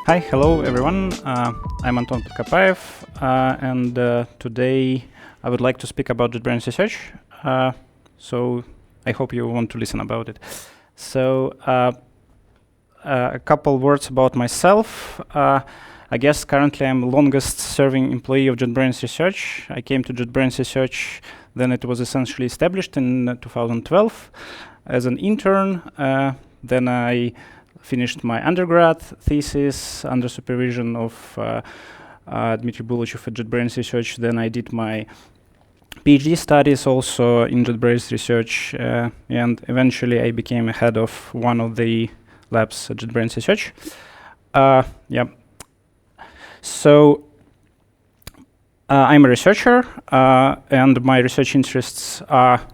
Hi, hello everyone. I'm Anton Podkopaev, and today I would like to speak about JetBrains Research. So I hope you want to listen about it. So a couple words about myself. I guess currently I'm the longest serving employee of JetBrains Research. I came to JetBrains Research then it was essentially established in 2012 as an intern. Then I finished my undergrad thesis under supervision of Dmitry Bulachev at JetBrains Research. Then I did my PhD studies also in JetBrains Research, and eventually I became a head of one of the labs at JetBrains Research. Yeah. So I'm a researcher, and my research interests are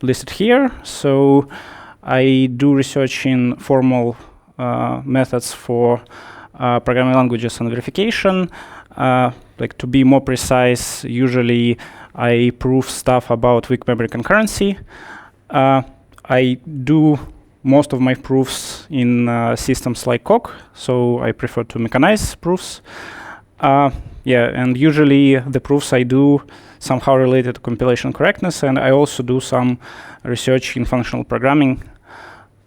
listed here. So I do research in formal methods for programming languages and verification. Like to be more precise, usually I prove stuff about weak memory concurrency. I do most of my proofs in systems like Coq, so I prefer to mechanize proofs. Yeah, and usually the proofs I do somehow related to compilation correctness, and I also do some research in functional programming.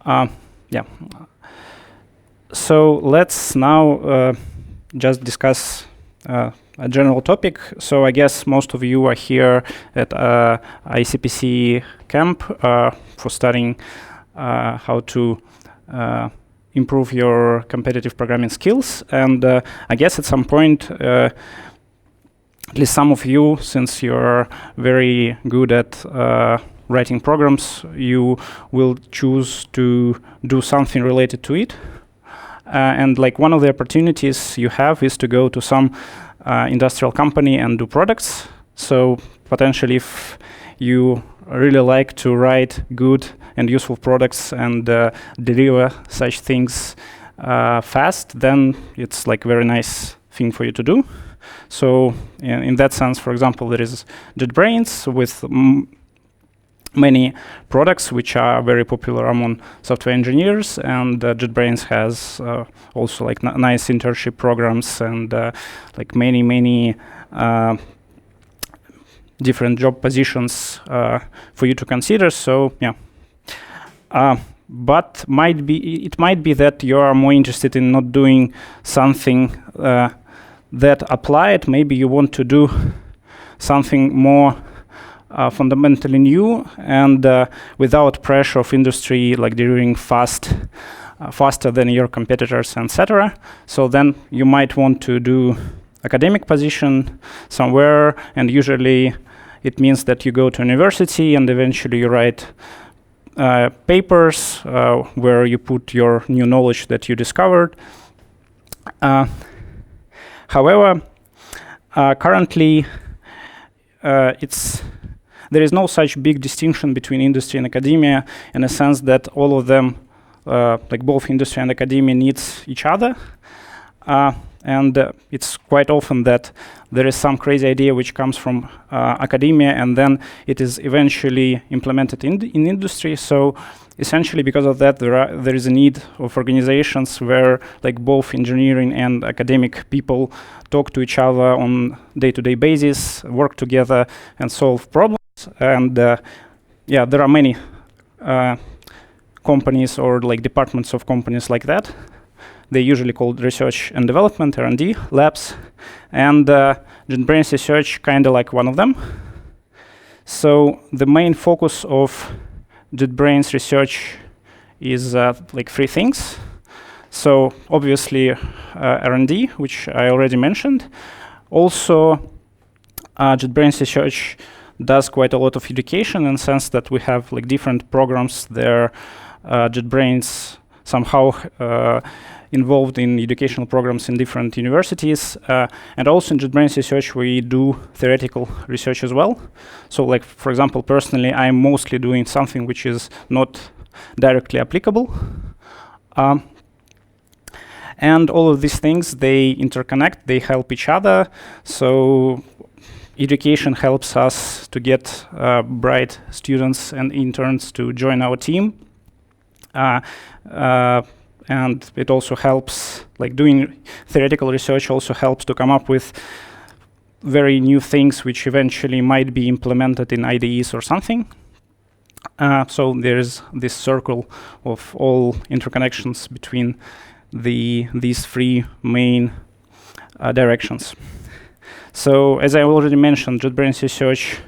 Yeah. So let's now just discuss a general topic. So I guess most of you are here at ICPC camp for studying how to improve your competitive programming skills. And I guess at some point, at least some of you, since you're very good at writing programs, you will choose to do something related to it. And like one of the opportunities you have is to go to some industrial company and do products. So potentially if you really like to write good and useful products and deliver such things fast, then it's like a very nice thing for you to do. So in that sense, for example, there is JetBrains with many products which are very popular among software engineers, and JetBrains has also like nice internship programs and like many different job positions for you to consider. So yeah, but it might be that you are more interested in not doing something that applied. Maybe you want to do something more fundamentally new and without pressure of industry, like delivering faster than your competitors, etc. So then you might want to do academic position somewhere, and usually it means that you go to university and eventually you write papers where you put your new knowledge that you discovered. However, currently there is no such big distinction between industry and academia, in a sense that all of them, like both industry and academia, needs each other. And it's quite often that there is some crazy idea which comes from academia, and then it is eventually implemented in industry. So essentially, because of that, there is a need of organizations where like both engineering and academic people talk to each other on day-to-day basis, work together, and solve problems. And yeah, there are many companies or like departments of companies like that. They usually called research and development, R&D labs, and JetBrains Research kind of like one of them. So the main focus of JetBrains Research is like three things. So obviously R&D, which I already mentioned. Also, JetBrains Research does quite a lot of education, in the sense that we have like different programs there. JetBrains somehow involved in educational programs in different universities, and also in JetBrains Research we do theoretical research as well. So like, for example, personally I'm mostly doing something which is not directly applicable. And all of these things, they interconnect, they help each other. So education helps us to get bright students and interns to join our team. and it also helps, like doing theoretical research also helps to come up with very new things which eventually might be implemented in IDEs or something. So there's this circle of all interconnections between these three main directions. So as I already mentioned, JetBrains Research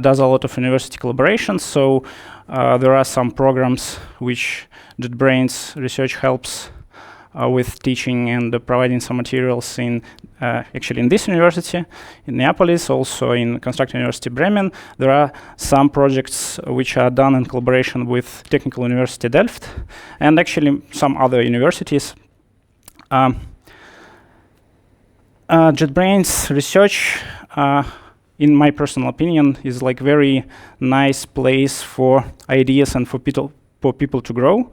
does a lot of university collaborations. So there are some programs which JetBrains Research helps with teaching and providing some materials in actually in this university, in Neapolis, also in Constructive University Bremen. There are some projects which are done in collaboration with Technical University Delft, and actually some other universities. JetBrains Research, in my personal opinion, is like very nice place for ideas and for people to grow.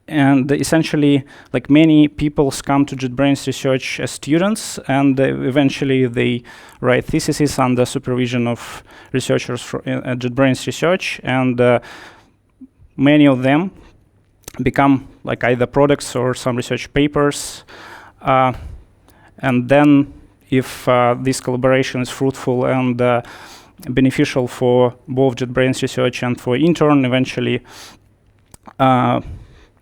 And essentially, like many people come to JetBrains Research as students, and eventually they write theses under supervision of researchers at JetBrains Research, and many of them become like either products or some research papers. And then, if this collaboration is fruitful and beneficial for both JetBrains Research and for intern, eventually,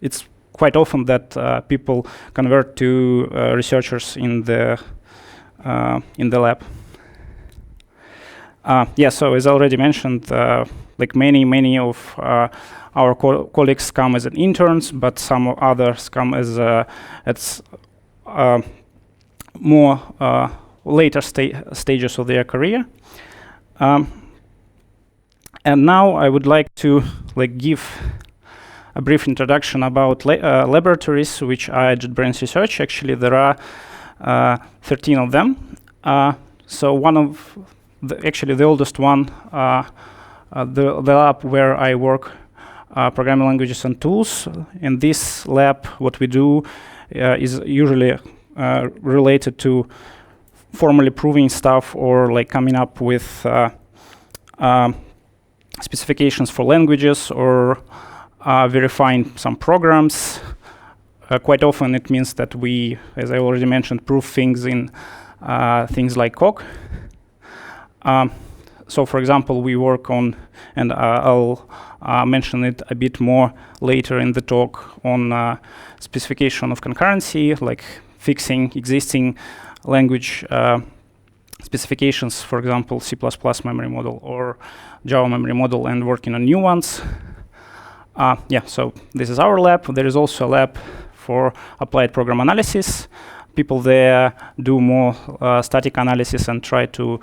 it's quite often that people convert to researchers in the lab. Yeah, so as already mentioned, like many of our colleagues come as interns, but some others come as more later stages of their career. And now I would like to give a brief introduction about laboratories which are at JetBrains Research. Actually, there are 13 of them. So one of the oldest one, the lab where I work, programming languages and tools. In this lab, what we do is usually related to formally proving stuff or like coming up with specifications for languages or verifying some programs. Quite often it means that we, as I already mentioned, prove things in things like Coq. So for example, we work on, and I'll mention it a bit more later in the talk, on specification of concurrency, like fixing existing language specifications, for example, C++ memory model or Java memory model, and working on new ones. Yeah, so this is our lab. There is also a lab for applied program analysis. People there do more static analysis and try to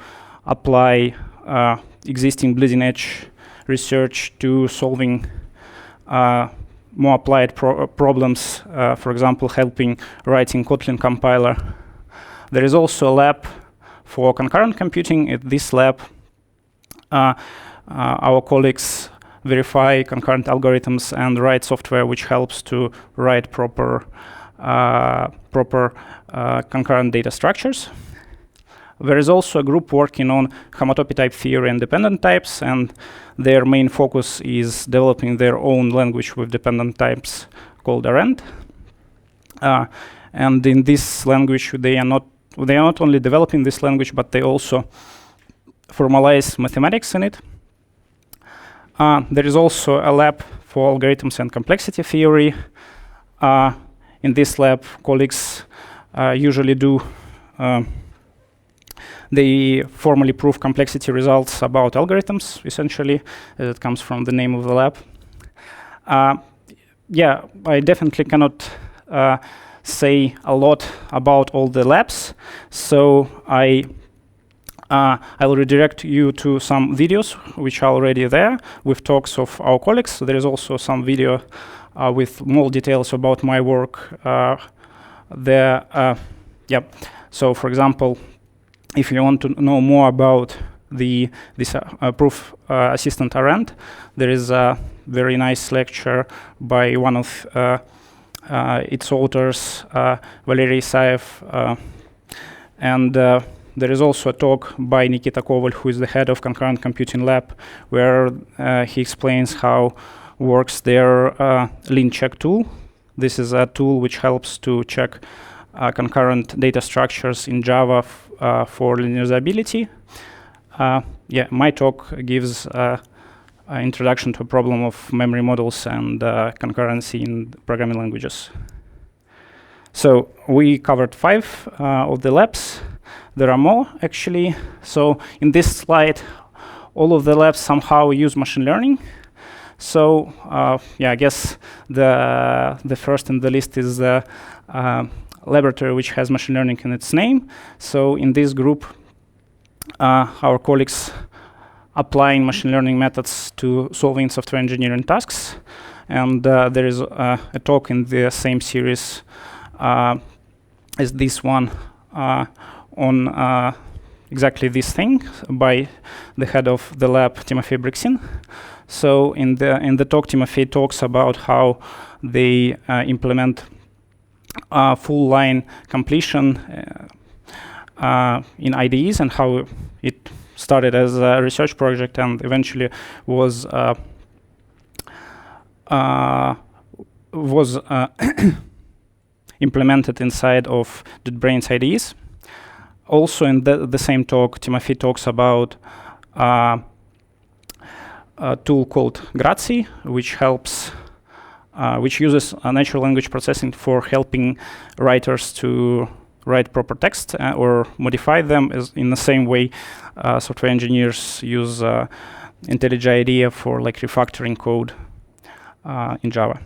apply existing bleeding edge research to solving more applied problems, for example, helping writing Kotlin compiler. There is also a lab for concurrent computing. At this lab, our colleagues verify concurrent algorithms and write software which helps to write proper concurrent data structures. There is also a group working on homotopy type theory and dependent types, and their main focus is developing their own language with dependent types called Arend. And in this language, they are not only developing this language, but they also formalize mathematics in it. There is also a lab for algorithms and complexity theory. In this lab, colleagues usually do they formally prove complexity results about algorithms, essentially, as it comes from the name of the lab. Yeah, I definitely cannot say a lot about all the labs, so I will redirect you to some videos which are already there with talks of our colleagues. So there is also some video with more details about my work there. Yeah. So, for example, if you want to know more about this proof assistant Arend, there is a very nice lecture by one of its authors, Valery Isaev, and there is also a talk by Nikita Koval, who is the head of Concurrent Computing Lab, where he explains how works their lint check tool. This is a tool which helps to check concurrent data structures in Java for linearizability. Yeah, my talk gives an introduction to a problem of memory models and concurrency in programming languages. So we covered 5 of the labs. There are more, actually. So in this slide, all of the labs somehow use machine learning. So yeah, I guess the first in the list is the laboratory which has machine learning in its name. So in this group, our colleagues applying machine learning methods to solving software engineering tasks. And there is a talk in the same series as this one on exactly this thing by the head of the lab, Timofey Bryksin. So in the talk, Timofey talks about how they implement full line completion in IDEs and how it started as a research project and eventually was implemented inside of JetBrains IDEs. Also in the same talk, Timofey talks about a tool called Grazi, which uses natural language processing for helping writers to write proper text or modify them in the same way software engineers use IntelliJ IDEA for like refactoring code in Java.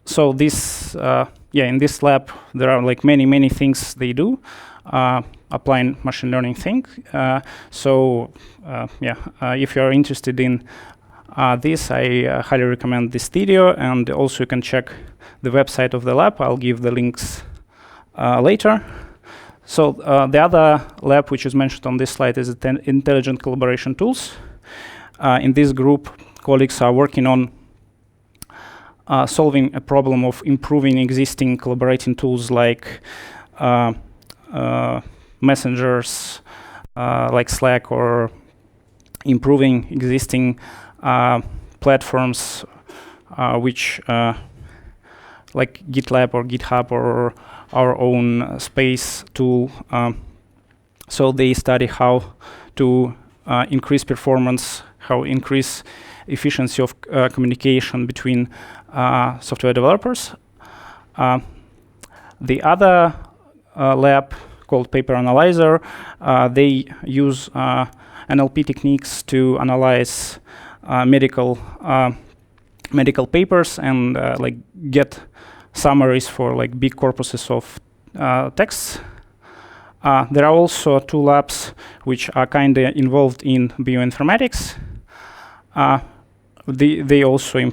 So this, yeah, in this lab, there are like many things they do, applying machine learning thing. So yeah, if you are interested in this, I highly recommend this video, and also you can check the website of the lab. I'll give the links later. So the other lab which is mentioned on this slide is intelligent collaboration tools. In this group, colleagues are working on solving a problem of improving existing collaborating tools like messengers like Slack, or improving existing platforms which like GitLab or GitHub or our own space tool. So they study how to increase performance, how increase efficiency of communication between software developers. The other lab called Paper Analyzer, they use NLP techniques to analyze medical papers and like get summaries for like big corpuses of texts. There are also 2 labs which are kind of involved in bioinformatics. They also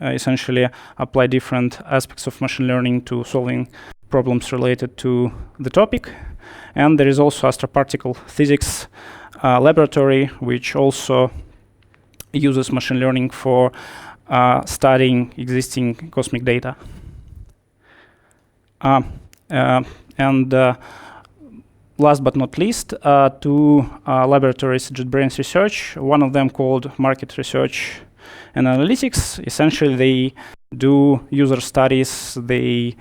essentially apply different aspects of machine learning to solving problems related to the topic. And there is also astroparticle physics laboratory, which also uses machine learning for studying existing cosmic data. And last but not least, 2 laboratories, JetBrains Research, one of them called Market Research and Analytics. Essentially, they do user studies. They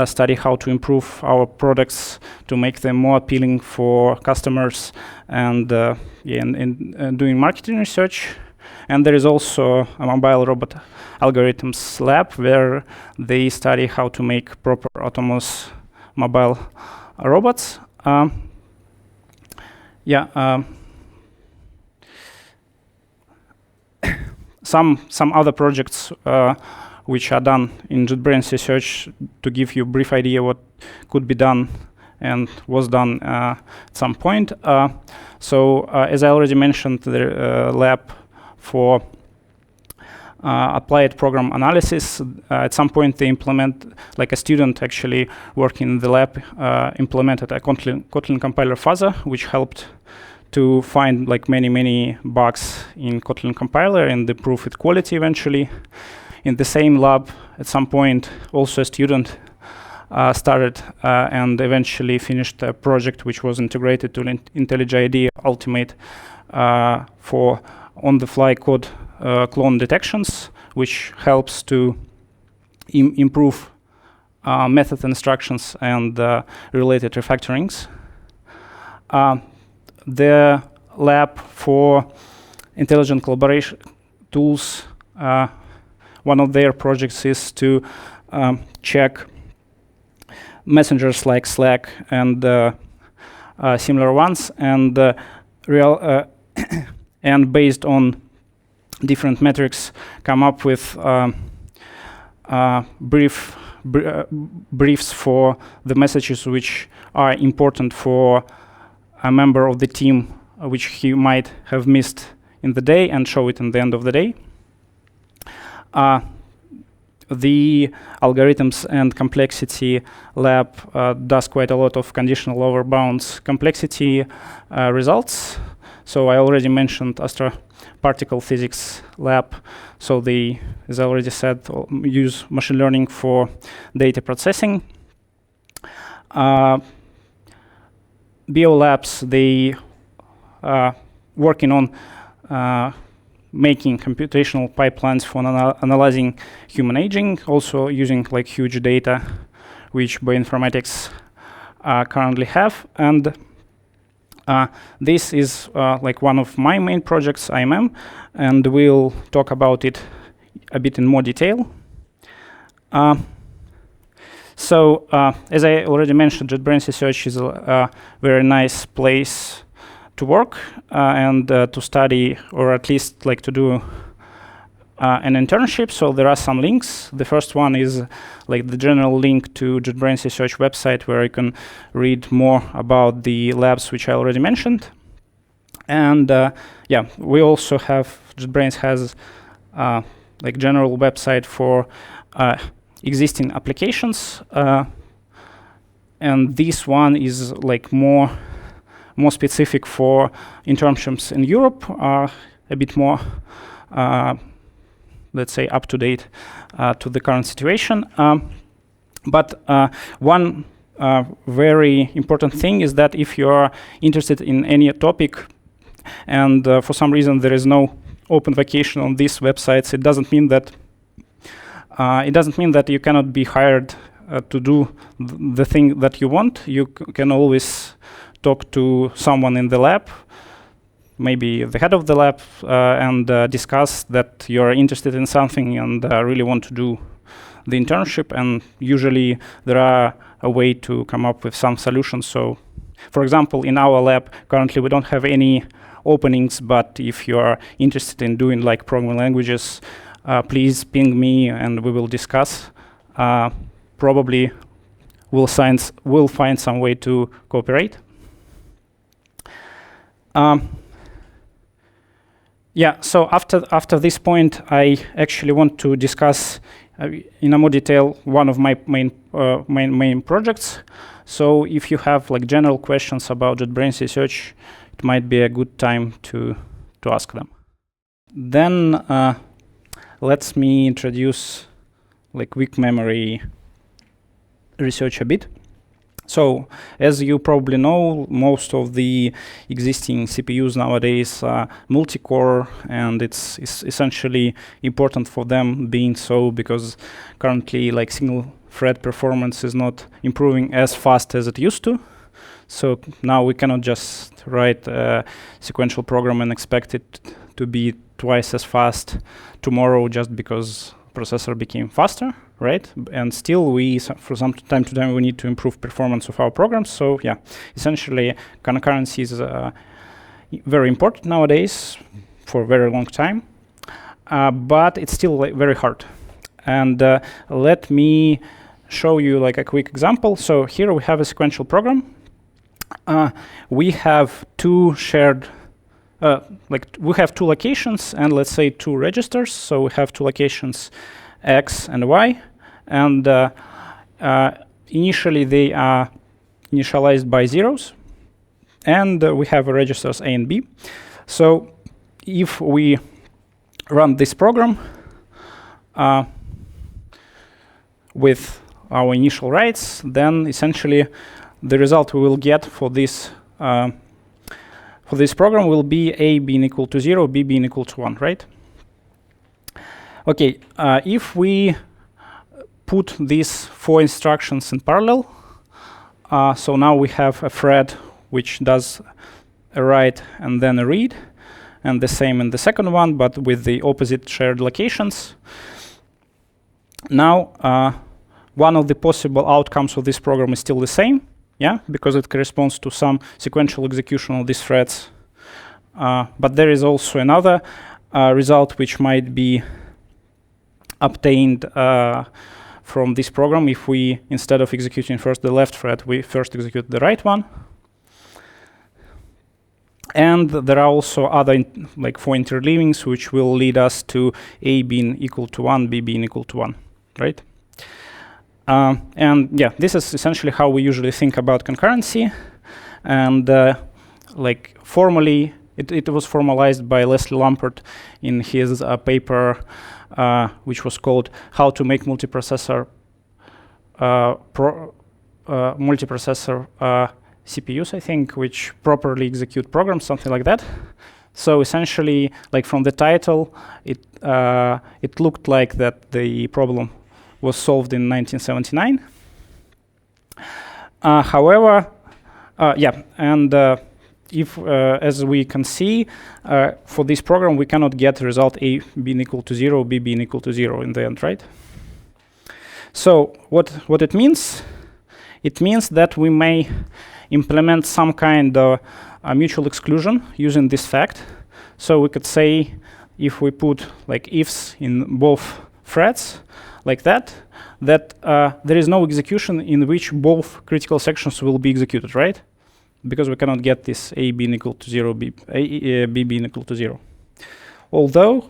study how to improve our products to make them more appealing for customers, and doing marketing research. And there is also a mobile robot algorithms lab where they study how to make proper autonomous mobile robots. Some other projects which are done in JetBrains Research, to give you a brief idea what could be done and was done at some point. So as I already mentioned, the lab for applied program analysis, at some point they implement, like a student actually working in the lab implemented a Kotlin compiler fuzzer, which helped to find like many bugs in Kotlin compiler and improve its quality eventually. In the same lab, at some point, also a student started and eventually finished a project which was integrated to IntelliJ IDEA Ultimate for on-the-fly code clone detections, which helps to improve method instructions and related refactorings. The lab for intelligent collaboration tools, one of their projects is to check messengers like Slack and similar ones, and and based on different metrics, come up with briefs for the messages which are important for a member of the team, which he might have missed in the day, and show it in the end of the day. The algorithms and complexity lab does quite a lot of conditional over bounds complexity results. So I already mentioned astroparticle physics lab. So they, as I already said, use machine learning for data processing. Biolabs, they working on making computational pipelines for analyzing human aging, also using like huge data, which bioinformatics currently have. And this is like one of my main projects, IMM, and we'll talk about it a bit in more detail. So as I already mentioned, JetBrains Research is a very nice place to work and to study, or at least like to do an internship. So there are some links. The first one is like the general link to JetBrains Research website, where you can read more about the labs which I already mentioned. And yeah, we also have, JetBrains has like general website for existing applications. And this one is like more specific for internships in Europe, a bit more, let's say, up to date to the current situation. But one very important thing is that if you are interested in any topic, and for some reason there is no open vacation on these websites, it doesn't mean that you cannot be hired to do the thing that you want. You can always talk to someone in the lab, maybe the head of the lab, and discuss that you're interested in something and really want to do the internship. And usually there are a way to come up with some solutions. So, for example, in our lab, currently we don't have any openings, but if you are interested in doing like programming languages, please ping me and we will discuss. Probably we'll find some way to cooperate. Yeah, so after this point, I actually want to discuss in a more detail one of my main projects. So if you have like general questions about JetBrains Research, it might be a good time to ask them. Then let me introduce like weak memory research a bit. So, as you probably know, most of the existing CPUs nowadays are multi-core, and it's essentially important for them being so, because currently like single thread performance is not improving as fast as it used to. So now we cannot just write a sequential program and expect it to be twice as fast tomorrow just because processor became faster, right? And still for some time to time, we need to improve performance of our programs. So yeah, essentially concurrency is very important nowadays for a very long time, but it's still like very hard. And let me show you like a quick example. So here we have a sequential program. We have two shared we have two locations and let's say two registers. So we have two locations X and Y, and initially they are initialized by zeros, and we have registers A and B. So if we run this program with our initial writes, then essentially the result we will get for this for this program will be A being equal to 0, B being equal to 1, right? Okay, if we put these 4 instructions in parallel, so now we have a thread which does a write and then a read, and the same in the second one, but with the opposite shared locations. Now, one of the possible outcomes of this program is still the same, yeah, because it corresponds to some sequential execution of these threads. But there is also another result which might be obtained from this program if we, instead of executing first the left thread, we first execute the right one. And there are also other like 4 interleavings which will lead us to A being equal to 1, B being equal to 1, right? And yeah, this is essentially how we usually think about concurrency. And like formally, it was formalized by Leslie Lamport in his paper, which was called "How to Make Multiprocessor CPUs," I think, which properly execute programs, something like that. So essentially, like from the title, it looked like that the problem was solved in 1979. However, yeah, and if, as we can see, for this program, we cannot get the result A being equal to 0, B being equal to 0 in the end, right? So what it means? It means that we may implement some kind of mutual exclusion using this fact. So we could say, if we put like ifs in both threads, like that there is no execution in which both critical sections will be executed, right? Because we cannot get this A being equal to 0, B being equal to 0. Although,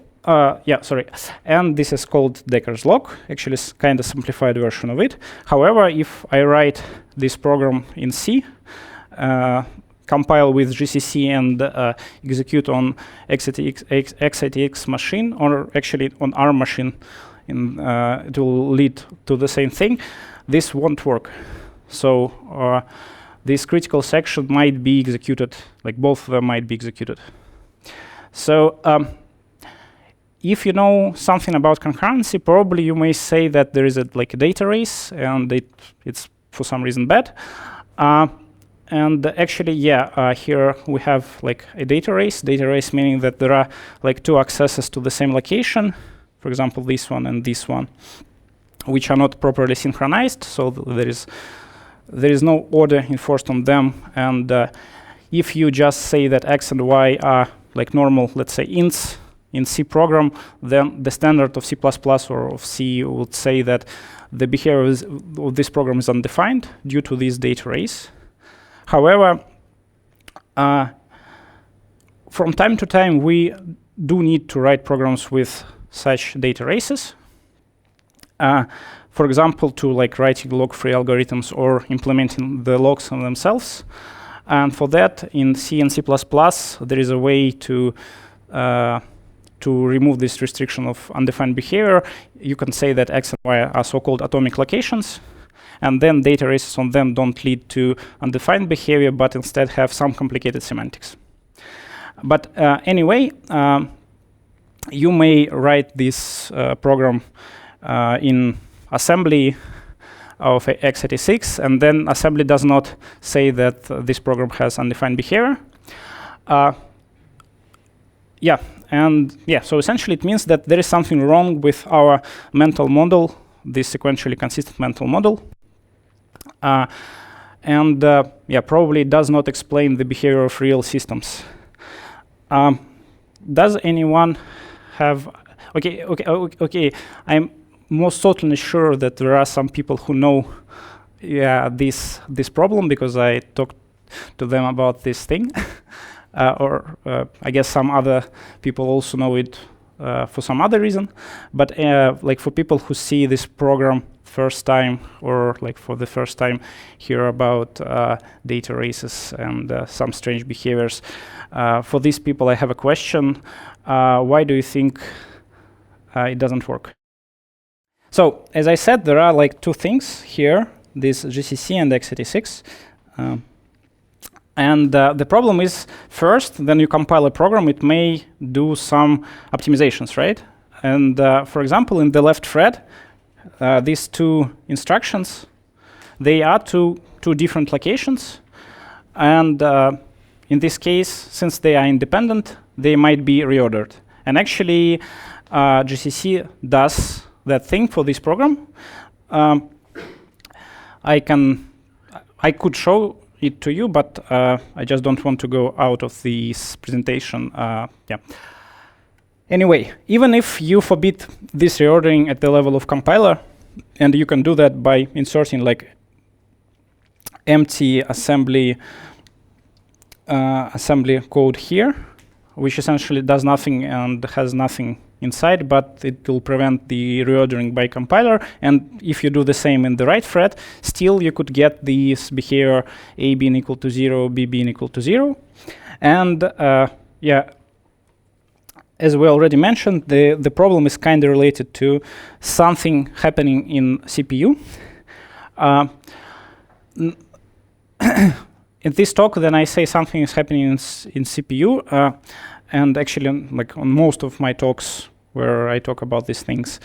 yeah, sorry, and this is called Dekker's lock, actually it's kind of simplified version of it. However, if I write this program in C, compile with GCC and execute on x86 machine, or actually on ARM machine, it will lead to the same thing. This won't work. So this critical section might be executed, like both of them might be executed. So if you know something about concurrency, probably you may say that there is like a data race, and it's for some reason bad. And actually, yeah, here we have like a data race. Data race meaning that there are like 2 accesses to the same location. For example, this one and this one, which are not properly synchronized. So there is no order enforced on them. And if you just say that x and y are like normal, let's say ints in C program, then the standard of C++ or of C would say that the behavior of this program is undefined due to this data race. However, from time to time, we do need to write programs with such data races. For example, to like writing log-free algorithms or implementing the logs on themselves. And for that, in C and C++, there is a way to remove this restriction of undefined behavior. You can say that x and y are so-called atomic locations, and then data races on them don't lead to undefined behavior, but instead have some complicated semantics. But anyway, you may write this program in assembly of x86, and then assembly does not say that this program has undefined behavior. Yeah, and yeah, so essentially it means that there is something wrong with our mental model, this sequentially consistent mental model. And yeah, probably does not explain the behavior of real systems. Does anyone have? Okay. I'm most certainly sure that there are some people who know, yeah, this problem, because I talked to them about this thing. Or I guess some other people also know it for some other reason. But like for people who see this program first time, or like for the first time hear about data races and some strange behaviors, for these people I have a question. Why do you think it doesn't work? So as I said, there are like 2 things here, this GCC and x86. And the problem is, first, when you compile a program, it may do some optimizations, right? And for example, in the left thread, these two instructions, they are to two different locations. And in this case, since they are independent, they might be reordered. And actually, GCC does that thing for this program. I could show it to you, but I just don't want to go out of this presentation. Yeah. Anyway, even if you forbid this reordering at the level of compiler, and you can do that by inserting like empty assembly code here, which essentially does nothing and has nothing inside, but it will prevent the reordering by compiler. And if you do the same in the right thread, still you could get this behavior A being equal to 0, B being equal to 0. And yeah, as we already mentioned, the problem is kind of related to something happening in CPU. In this talk, then I say something is happening in CPU, and actually, like on most of my talks where I talk about these things,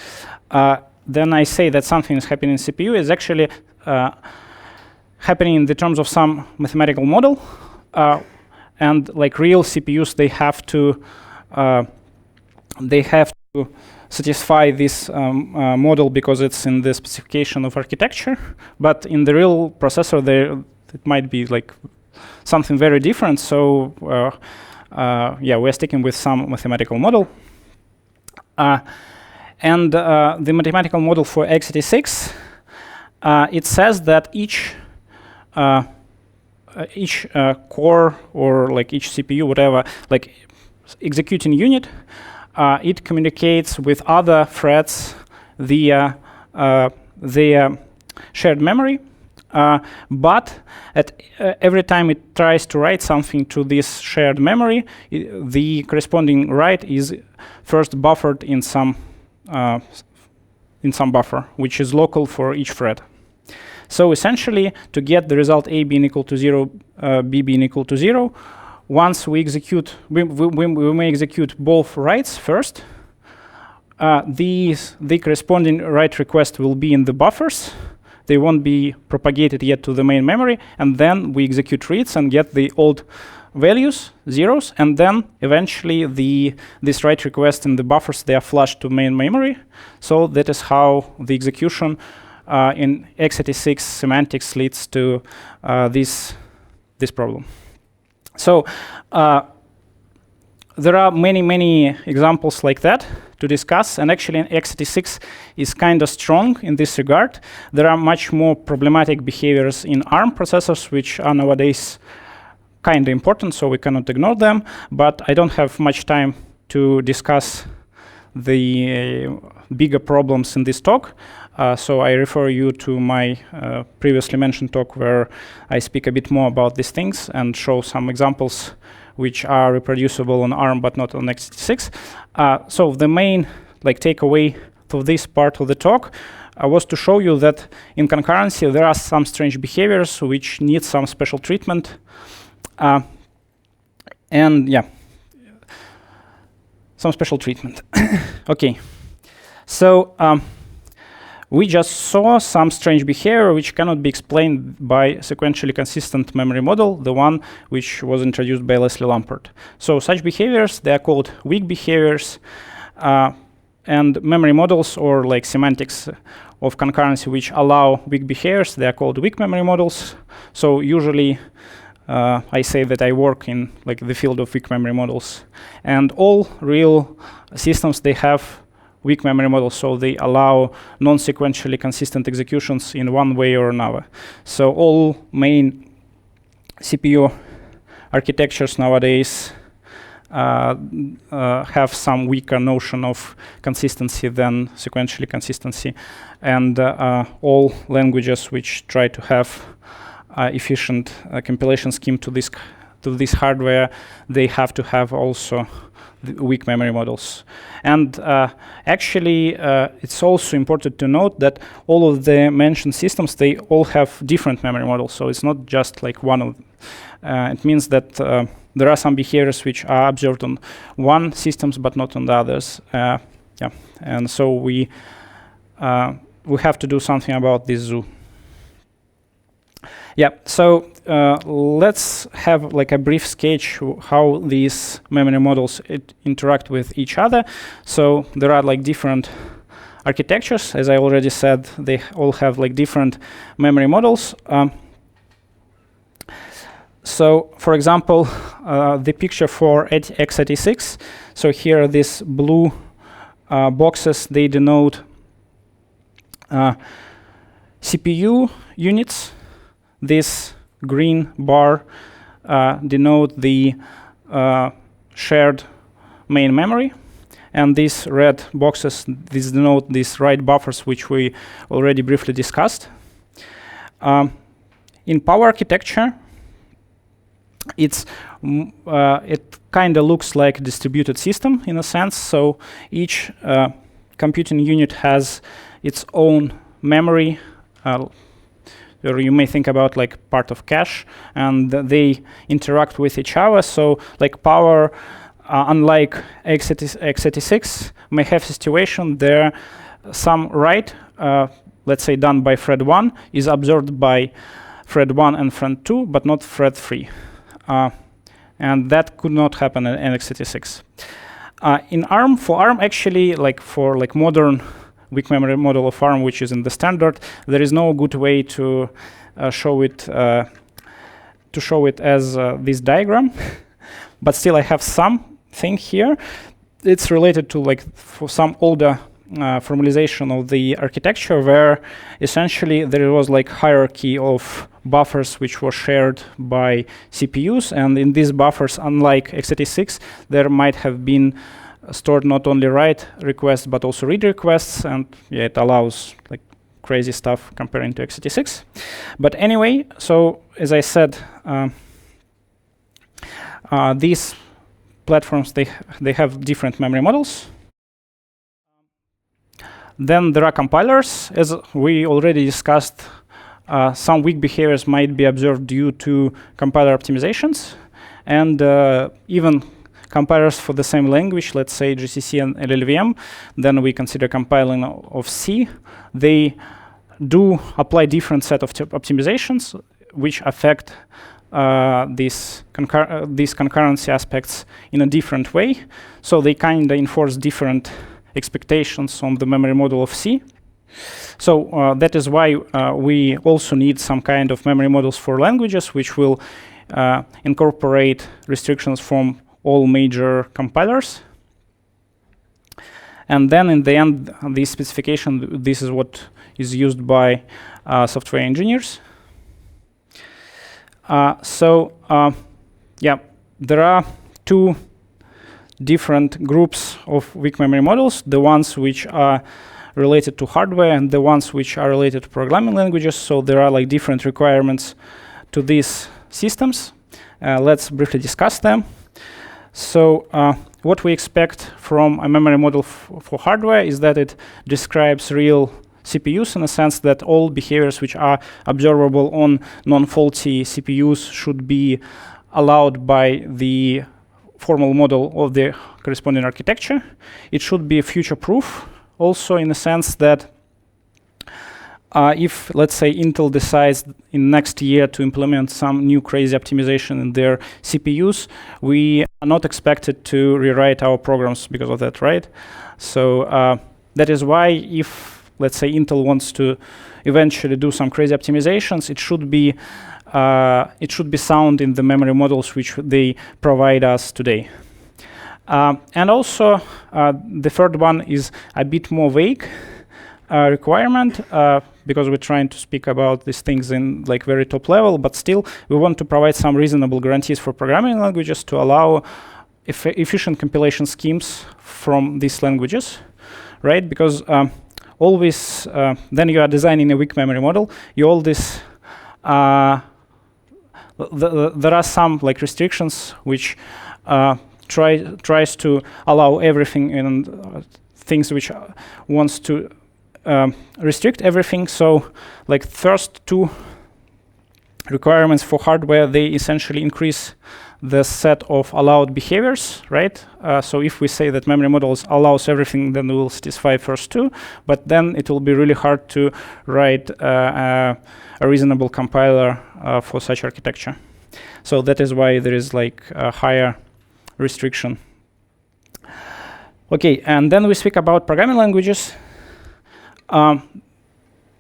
then I say that something is happening in CPU is actually happening in the terms of some mathematical model, and like real CPUs, they have to satisfy this model because it's in the specification of architecture. But in the real processor, it might be like something very different. So yeah, we're sticking with some mathematical model. And the mathematical model for x86, it says that each core or like each CPU, whatever, like executing unit, it communicates with other threads via their shared memory. But at every time it tries to write something to this shared memory, the corresponding write is first buffered in some buffer, which is local for each thread. So essentially, to get the result A being equal to 0, B being equal to 0, once we execute, we may execute both writes first. The corresponding write request will be in the buffers. They won't be propagated yet to the main memory, and then we execute reads and get the old values, zeros, and then eventually this write request in the buffers, they are flushed to main memory. So that is how the execution in x86 semantics leads to this problem. So there are many examples like that to discuss, and actually x86 is kind of strong in this regard. There are much more problematic behaviors in ARM processors, which are nowadays kind of important, so we cannot ignore them, but I don't have much time to discuss the bigger problems in this talk, so I refer you to my previously mentioned talk where I speak a bit more about these things and show some examples which are reproducible on ARM but not on x86. So the main takeaway for this part of the talk was to show you that in concurrency there are some strange behaviors which need some special treatment. And yeah, some special treatment. Okay, so we just saw some strange behavior which cannot be explained by sequentially consistent memory model, the one which was introduced by Leslie Lamport. So such behaviors, they are called weak behaviors, and memory models or like semantics of concurrency which allow weak behaviors, they are called weak memory models. So usually I say that I work in the field of weak memory models, and all real systems, they have weak memory models, so they allow non-sequentially consistent executions in one way or another. So all main CPU architectures nowadays have some weaker notion of consistency than sequentially consistency, and all languages which try to have efficient compilation scheme to this to this hardware, they have to have also the weak memory models. And actually, it's also important to note that all of the mentioned systems, they all have different memory models. So it's not just like one of them. It means that there are some behaviors which are observed on one systems but not on the others. And so we have to do something about this zoo. Yeah, so let's have like a brief sketch how these memory models interact with each other. So there are like different architectures. As I already said, they all have like different memory models. So for example, the picture for x86. So here these blue boxes, they denote CPU units. This green bar denote the shared main memory, and these red boxes, these denote these write buffers, which we already briefly discussed. In power architecture, it kind of looks like a distributed system in a sense. So each computing unit has its own memory. Or you may think about like part of cache, and they interact with each other. So like power, unlike x86, may have a situation there some write, let's say done by thread 1, is observed by thread 1 and thread 2, but not thread 3. And that could not happen in x86. In ARM, for ARM actually, like for like modern weak memory model of ARM, which is in the standard, there is no good way to show it as this diagram. But still, I have something here. It's related to like for some older formalization of the architecture, where essentially there was like hierarchy of buffers which were shared by CPUs, and in these buffers, unlike x86, there might have been stored not only write requests but also read requests, and yeah, it allows like crazy stuff comparing to x86. But anyway, so as I said, these platforms, they have different memory models. Then there are compilers. As we already discussed, some weak behaviors might be observed due to compiler optimizations, and even compilers for the same language, let's say GCC and LLVM, then we consider compiling of C. They do apply different set of optimizations which affect these concurrency aspects in a different way. So they kind of enforce different expectations on the memory model of C. So that is why we also need some kind of memory models for languages which will incorporate restrictions from all major compilers. And then in the end, this specification, this is what is used by software engineers. Yeah, there are two different groups of weak memory models, the ones which are related to hardware and the ones which are related to programming languages. So there are like different requirements to these systems. Let's briefly discuss them. So what we expect from a memory model for hardware is that it describes real CPUs in a sense that all behaviors which are observable on non-faulty CPUs should be allowed by the formal model of the corresponding architecture. It should be future-proof also in the sense that if, let's say, Intel decides in next year to implement some new crazy optimization in their CPUs, we are not expected to rewrite our programs because of that, right? So that is why if, let's say, Intel wants to eventually do some crazy optimizations, it should be sound in the memory models which they provide us today. And also, the third one is a bit more vague requirement because we're trying to speak about these things in like very top level, but still we want to provide some reasonable guarantees for programming languages to allow efficient compilation schemes from these languages, right? Because always, then you are designing a weak memory model, you always there are some like restrictions which tries to allow everything, and things which wants to restrict everything. So like first two requirements for hardware, they essentially increase the set of allowed behaviors, right? So if we say that memory models allows everything, then we will satisfy first two, but then it will be really hard to write a reasonable compiler for such architecture. So that is why there is like a higher restriction. Okay, and then we speak about programming languages.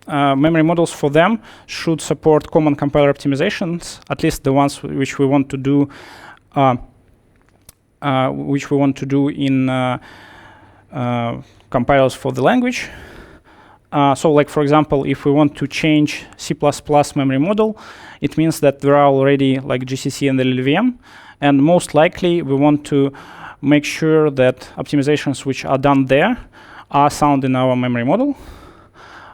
Memory models for them should support common compiler optimizations, at least the ones which we want to do, in compilers for the language. So, like for example, if we want to change C++ memory model, it means that there are already like GCC and LLVM, and most likely we want to make sure that optimizations which are done there are sound in our memory model.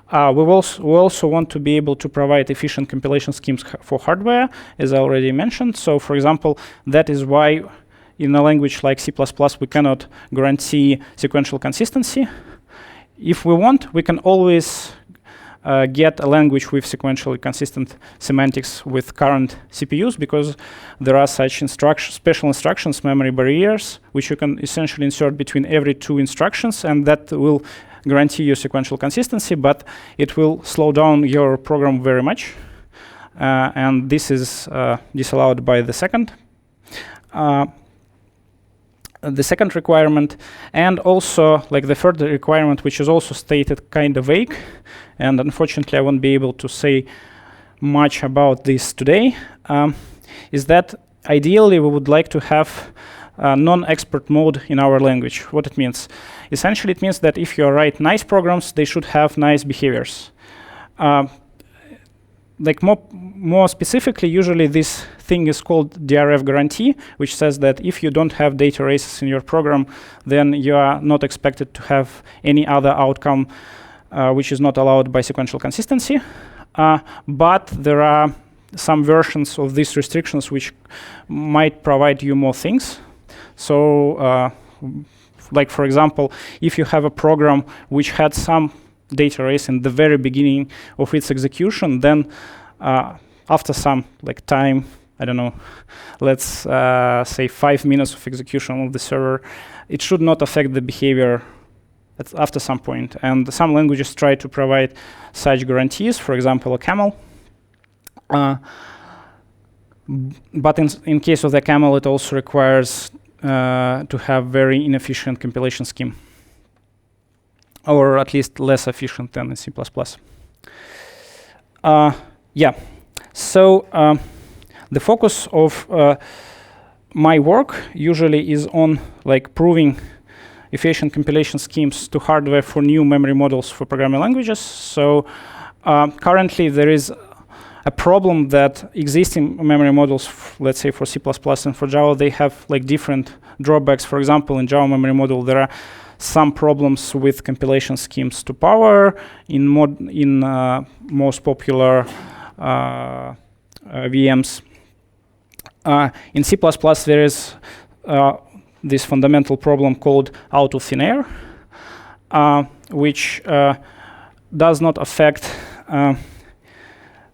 We also want to be able to provide efficient compilation schemes for hardware, as I already mentioned. So, for example, that is why in a language like C++ we cannot guarantee sequential consistency. If we want, we can always get a language with sequentially consistent semantics with current CPUs, because there are such special instructions, memory barriers, which you can essentially insert between every two instructions, and that will guarantee you sequential consistency, but it will slow down your program very much. And this is disallowed by the second requirement. And also, like the third requirement, which is also stated kind of vague, and unfortunately I won't be able to say much about this today, is that ideally we would like to have non-expert mode in our language. What it means? Essentially, it means that if you write nice programs, they should have nice behaviors. Like more specifically, usually this thing is called DRF guarantee, which says that if you don't have data races in your program, then you are not expected to have any other outcome which is not allowed by sequential consistency. But there are some versions of these restrictions which might provide you more things. So, like for example, if you have a program which had some data race in the very beginning of its execution, then after some like time, I don't know, let's say 5 minutes of execution of the server, it should not affect the behavior after some point. And some languages try to provide such guarantees, for example, a camel. But in case of the camel, it also requires to have very inefficient compilation scheme, or at least less efficient than in C++. Yeah, so the focus of my work usually is on like proving efficient compilation schemes to hardware for new memory models for programming languages. So currently there is a problem that existing memory models, let's say for C++ and for Java, they have like different drawbacks. For example, in Java memory model, there are some problems with compilation schemes to power in most popular VMs. In C++, there is this fundamental problem called out of thin air, which does not affect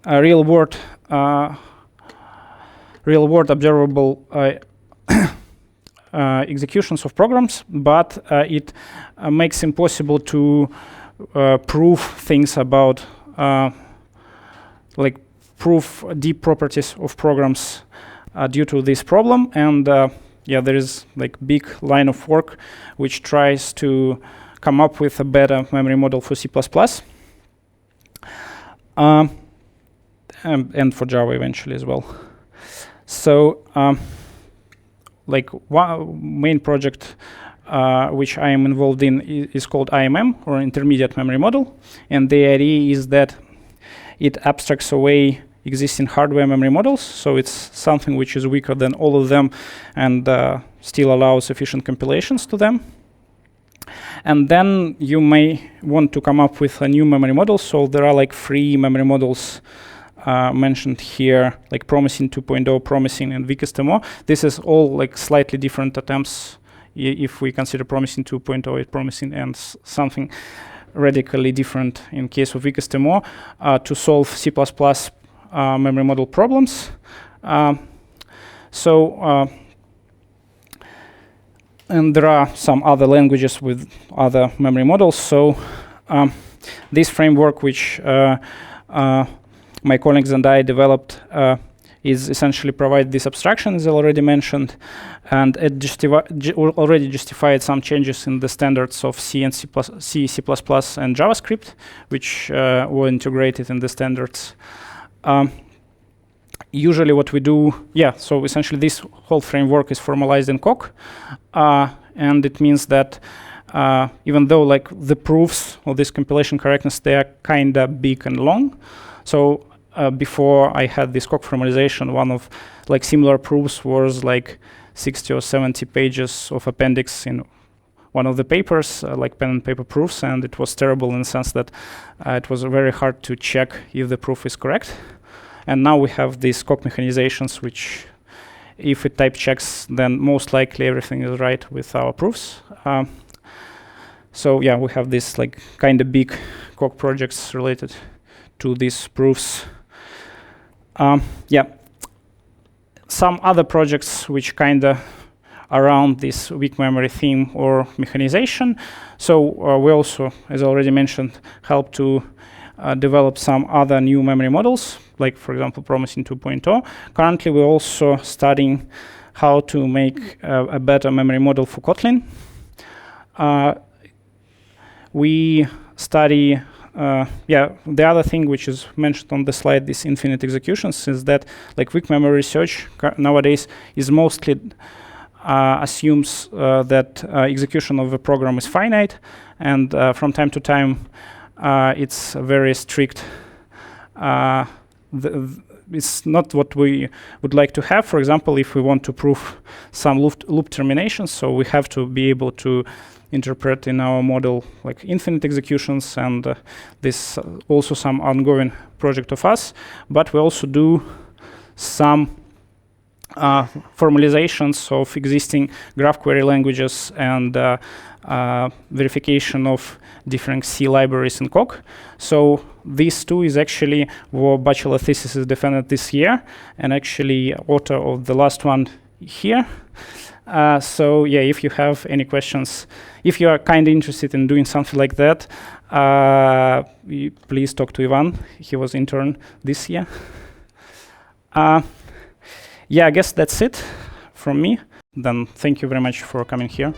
real world observable executions of programs, but it makes impossible to prove things about like prove deep properties of programs due to this problem. And yeah, there is like big line of work which tries to come up with a better memory model for C++. And for Java eventually as well. So like one main project which I am involved in is called IMM, or Intermediate Memory Model. And the idea is that it abstracts away existing hardware memory models. So it's something which is weaker than all of them and still allows efficient compilations to them. And then you may want to come up with a new memory model. So there are like 3 memory models mentioned here, like Promising 2.0, Promising, and weakest MO. This is all like slightly different attempts. If we consider Promising 2.0 as Promising and something radically different in case of weakest MO to solve C++ memory model problems. And there are some other languages with other memory models. So this framework, which my colleagues and I developed, is essentially provide this abstraction, as I already mentioned, and it already justified some changes in the standards of C and C++, C++, and JavaScript, which were integrated in the standards. Usually what we do, so essentially this whole framework is formalized in Coq, and it means that even though like the proofs of this compilation correctness, they are kind of big and long. So before I had this Coq formalization, one of like similar proofs was like 60 or 70 pages of appendix in one of the papers, like pen and paper proofs, and it was terrible in the sense that it was very hard to check if the proof is correct. And now we have these Coq mechanizations, which if it type checks, then most likely everything is right with our proofs. So yeah, we have this like kind of big Coq projects related to these proofs. Some other projects which kind of around this weak memory theme or mechanization. So we also, as I already mentioned, help to develop some other new memory models, like for example, Promising 2.0. Currently, we're also studying how to make a better memory model for Kotlin. We study, the other thing which is mentioned on the slide, this infinite executions, is that like weak memory research nowadays is mostly assumes that execution of a program is finite, and from time to time it's very strict. It's not what we would like to have. For example, if we want to prove some loop terminations, so we have to be able to interpret in our model like infinite executions, and this also some ongoing project of us. But we also do some formalizations of existing graph query languages and verification of different C libraries in Coq. So these two is actually our bachelor thesis is defended this year, and actually author of the last one here. So yeah, if you have any questions, if you are kind of interested in doing something like that, please talk to Ivan. He was intern this year. Yeah, I guess that's it from me. Then thank you very much for coming here.